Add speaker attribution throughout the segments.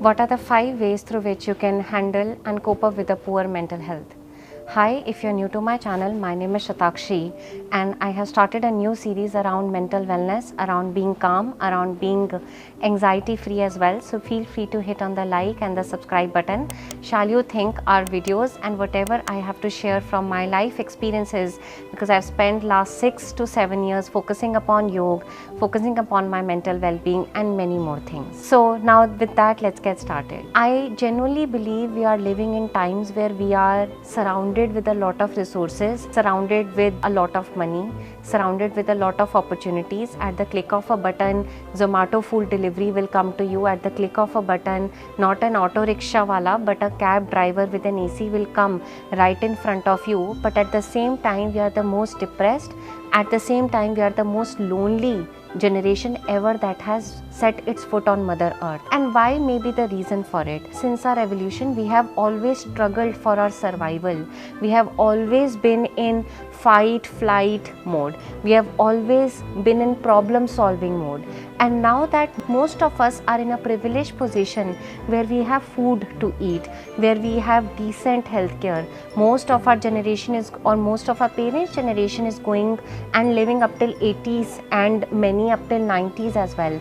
Speaker 1: What are the 5 ways through which you can handle and cope up with a poor mental health? Hi, if you're new to my channel, my name is Shatakshi and I have started a new series around mental wellness, around being calm, around being anxiety free as well. So feel free to hit on the like and the subscribe button. Shall you think our videos and whatever I have to share from my life experiences, because I've spent last 6 to 7 years focusing upon yoga, focusing upon my mental well-being and many more things. So now with that, let's get started. I genuinely believe we are living in times where we are surrounded with a lot of resources, surrounded with a lot of money, surrounded with a lot of opportunities. At the click of a button, Zomato food delivery will come to you. At the click of a button, not an auto rickshaw wala but a cab driver with an AC will come right in front of you. But at the same time, we are the most depressed. At the same time, we are the most lonely generation ever that has set its foot on Mother Earth. And why may be the reason for it? Since our evolution, we have always struggled for our survival. We have always been in fight flight mode. We have always been in problem solving mode. And now that most of us are in a privileged position where we have food to eat, where we have decent healthcare, most of our generation is, or most of our parents' generation is going and living up till 80s and many up till 90s as well.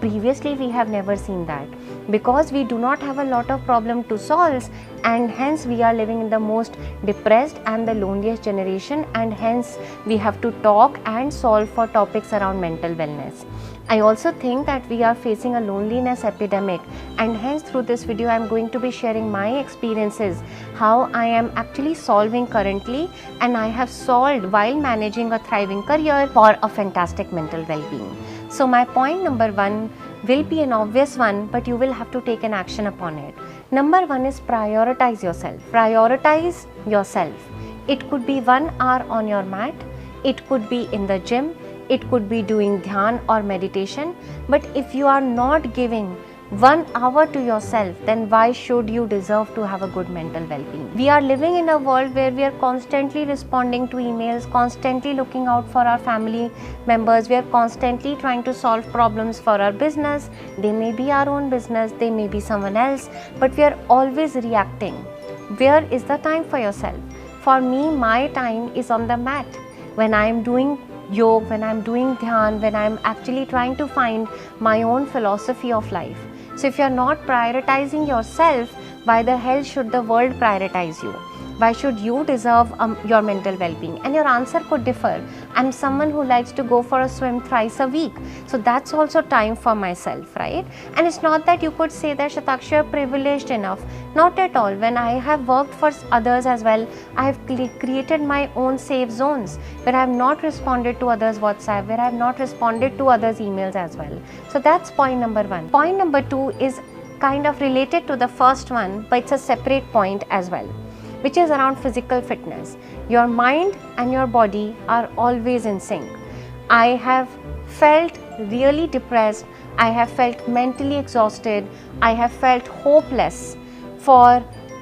Speaker 1: Previously, we have never seen that because we do not have a lot of problem to solve, and hence we are living in the most depressed and the loneliest generation, and hence we have to talk and solve for topics around mental wellness. I also think that we are facing a loneliness epidemic, and hence through this video I am going to be sharing my experiences, how I am actually solving currently and I have solved while managing a thriving career for a fantastic mental well-being. So my point number 1 will be an obvious one, but you will have to take an action upon it. Number 1 is prioritize yourself. Prioritize yourself. It could be 1 hour on your mat, it could be in the gym, it could be doing dhyan or meditation. But if you are not giving 1 hour to yourself, then why should you deserve to have a good mental well-being? We are living in a world where we are constantly responding to emails, constantly looking out for our family members, we are constantly trying to solve problems for our business. They may be our own business, they may be someone else, but we are always reacting. Where is the time for yourself? For me, my time is on the mat. When I am doing yoga, when I am doing dhyan, when I am actually trying to find my own philosophy of life. So if you are not prioritizing yourself, why the hell should the world prioritize you? Why should you deserve your mental well-being? And your answer could differ. I'm someone who likes to go for a swim thrice a week. So that's also time for myself, right? And it's not that you could say that Shatakshi, you're privileged enough. Not at all. When I have worked for others as well, I have created my own safe zones where I have not responded to others' WhatsApp, where I have not responded to others' emails as well. So that's point number 1. Point number 2 is kind of related to the first one, but it's a separate point as well, which is around physical fitness. Your mind and your body are always in sync. I have felt really depressed, I have felt mentally exhausted, I have felt hopeless for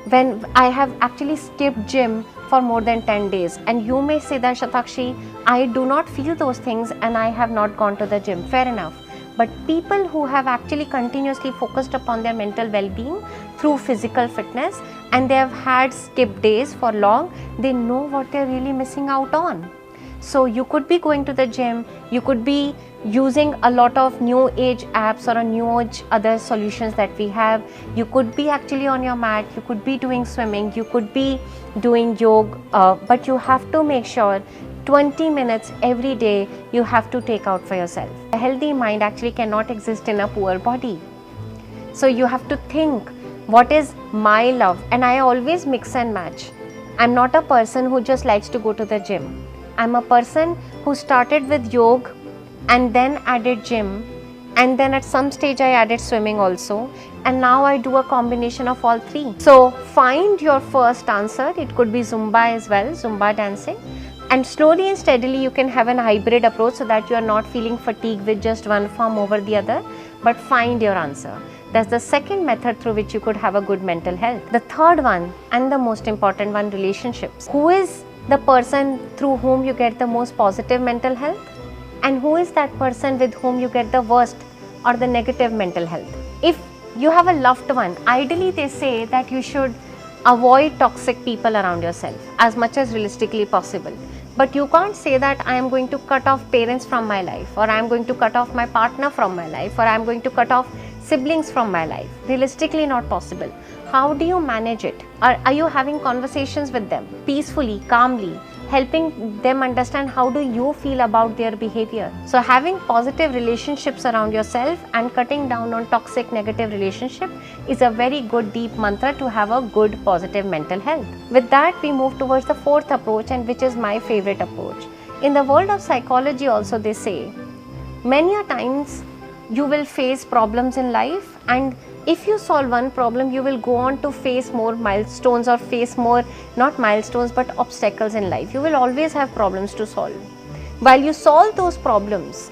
Speaker 1: when I have actually skipped gym for more than 10 days. And you may say that, Shatakshi, I do not feel those things and I have not gone to the gym. Fair enough. But people who have actually continuously focused upon their mental well-being through physical fitness and they have had skip days for long, they know what they're really missing out on. So you could be going to the gym, you could be using a lot of new age apps or a new age other solutions that we have. You could be actually on your mat, you could be doing swimming, you could be doing yoga, but you have to make sure 20 minutes every day you have to take out for yourself. A healthy mind actually cannot exist in a poor body. So you have to think, what is my love? And I always mix and match. I'm not a person who just likes to go to the gym. I'm a person who started with yoga and then added gym, and then at some stage I added swimming also, and now I do a combination of all 3. So find your first answer. It could be Zumba as well, Zumba dancing. And slowly and steadily you can have an hybrid approach so that you are not feeling fatigued with just one form over the other, but find your answer. That's the second method through which you could have a good mental health. The third one and the most important one, relationships. Who is the person through whom you get the most positive mental health? And who is that person with whom you get the worst or the negative mental health? If You have a loved one. Ideally, they say that you should avoid toxic people around yourself as much as realistically possible. But you can't say that I am going to cut off parents from my life, or I am going to cut off my partner from my life, or I am going to cut off siblings from my life. Realistically not possible. How do you manage it? Are you having conversations with them peacefully, calmly, helping them understand how do you feel about their behavior? So having positive relationships around yourself and cutting down on toxic negative relationship is a very good deep mantra to have a good positive mental health. With that, we move towards the fourth approach, and which is my favorite approach. In the world of psychology also, they say many a times you will face problems in life, and if you solve one problem, you will go on to face more milestones, or face more, not milestones, but obstacles in life. You will always have problems to solve. While you solve those problems,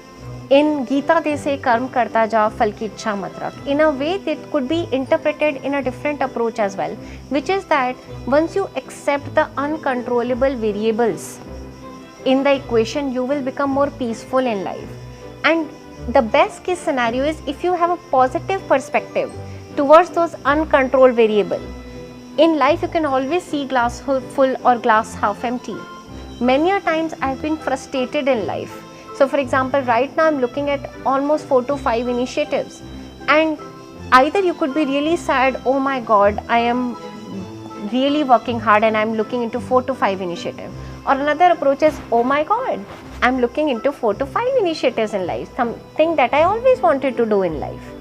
Speaker 1: in Gita they say karm karta ja phal ki ichha mat rakh. In a way, that could be interpreted in a different approach as well, which is that once you accept the uncontrollable variables in the equation, you will become more peaceful in life. And the best case scenario is if you have a positive perspective towards those uncontrolled variables. In life, you can always see glass full or glass half empty. Many a times I have been frustrated in life. So for example, right now I am looking at almost 4 to 5 initiatives, and either you could be really sad, oh my god, I am really working hard and I am looking into 4 to 5 initiatives, or another approach is, oh my god, I am looking into 4 to 5 initiatives in life, something that I always wanted to do in life,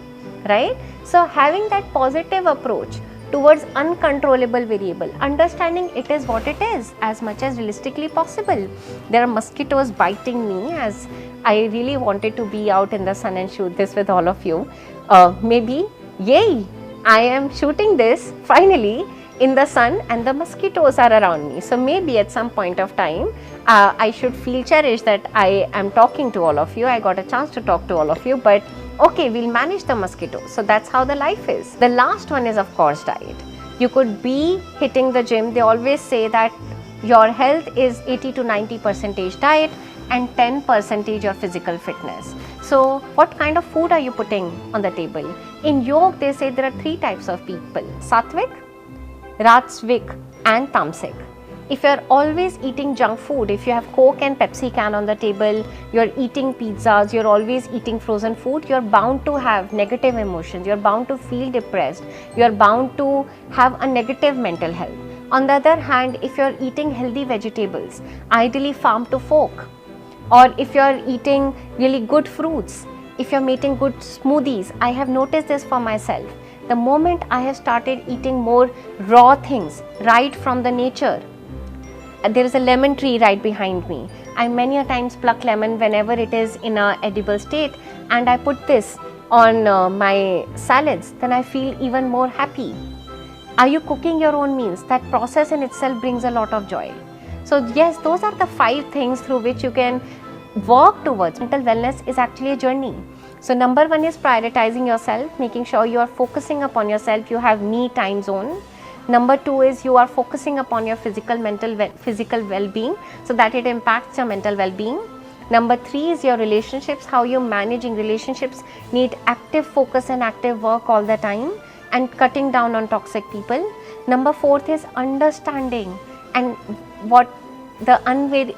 Speaker 1: right? So having that positive approach towards uncontrollable variable, understanding it is what it is as much as realistically possible. There are mosquitoes biting me, as I really wanted to be out in the sun and shoot this with all of you. Maybe, yay, I am shooting this finally in the sun and the mosquitoes are around me. So maybe at some point of time, I should feel cherished that I am talking to all of you. I got a chance to talk to all of you, but okay, we'll manage the mosquitoes. So that's how the life is. The last one is of course diet. You could be hitting the gym. They always say that your health is 80 to 90% diet and 10% your physical fitness. So what kind of food are you putting on the table? In yoga, they say there are 3 types of people: Satvik, Rajsvik and Tamsik. If you are always eating junk food, if you have Coke and Pepsi can on the table, you are eating pizzas, you are always eating frozen food, you are bound to have negative emotions, you are bound to feel depressed, you are bound to have a negative mental health. On the other hand, if you are eating healthy vegetables, ideally farm to fork, or if you are eating really good fruits, if you are making good smoothies, I have noticed this for myself. The moment I have started eating more raw things right from the nature, there is a lemon tree right behind me. I many a times pluck lemon whenever it is in a edible state, and I put this on my salads, then I feel even more happy. Are you cooking your own meals? That process in itself brings a lot of joy. So yes, those are the 5 things through which you can work towards. Mental wellness is actually a journey. So number 1 is prioritizing yourself, making sure you are focusing upon yourself, you have me time zone. Number 2 is you are focusing upon your physical well-being, so that it impacts your mental well-being. Number 3 is your relationships, how you're managing relationships need active focus and active work all the time, and cutting down on toxic people. Number 4 is understanding and what the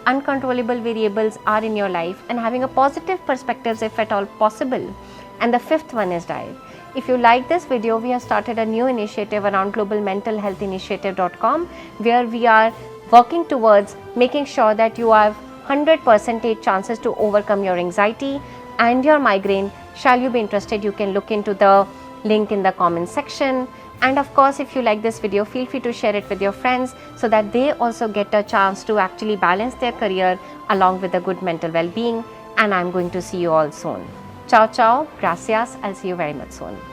Speaker 1: uncontrollable variables are in your life, and having a positive perspectives if at all possible. And the 5th one is diet. If you like this video, we have started a new initiative around globalmentalhealthinitiative.com, where we are working towards making sure that you have 100% chances to overcome your anxiety and your migraine. Shall you be interested, you can look into the link in the comment section. And of course, if you like this video, feel free to share it with your friends so that they also get a chance to actually balance their career along with a good mental well-being. And I'm going to see you all soon. Ciao, ciao, gracias. I'll see you very much soon.